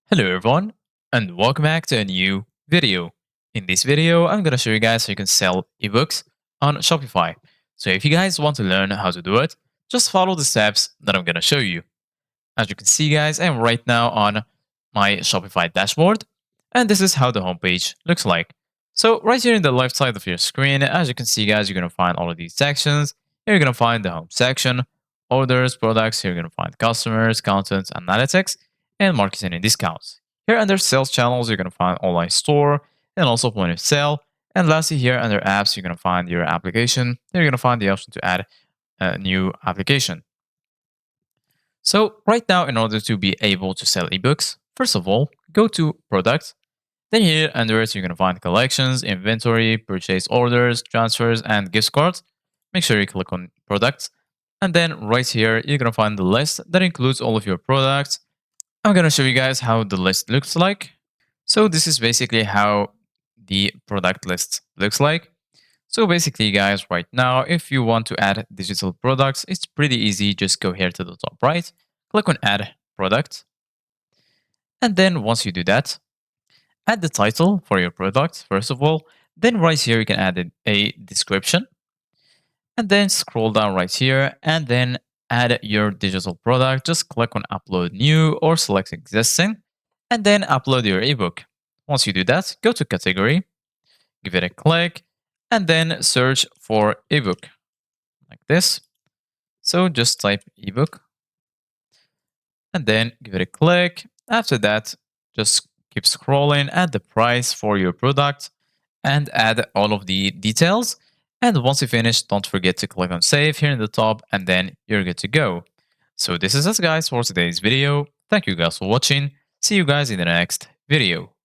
Hello everyone, and welcome back to a new video. In this video, I'm going to show you guys how you can sell ebooks on Shopify. So if you guys want to learn how to do it, just follow the steps that I'm going to show you. As you can see guys, I'm right now on my Shopify dashboard, and this is how the homepage looks like. So right here in the left side of your screen, as you can see guys, you're going to find all of these sections. Here you're going to find the home section, orders, products. Here you're going to find customers, content, analytics, and marketing and discounts. Here under sales channels, you're going to find online store and also point of sale. And lastly, here under apps, you're going to find your application. Here you're going to find the option to add a new application. So right now, in order to be able to sell ebooks, first of all, go to products. Then here under it, you're going to find collections, inventory, purchase orders, transfers, and gift cards. Make sure you click on products. And then right here, you're going to find the list that includes all of your products. I'm going to show you guys how the list looks like. So this is basically how the product list looks like. So basically, guys, right now, if you want to add digital products, it's pretty easy. Just go here to the top right, click on add product. And then once you do that, add the title for your product, first of all. Then right here, you can add a description. And then scroll down right here and then add your digital product. Just click on upload new or select existing and then upload your ebook. Once you do that, go to category, give it a click, and then search for ebook like this. So just type ebook and then give it a click. After that, just keep scrolling, add the price for your product and add all of the details. And once you finish, don't forget to click on save here in the top and then you're good to go. So this is us guys for today's video. Thank you guys for watching. See you guys in the next video.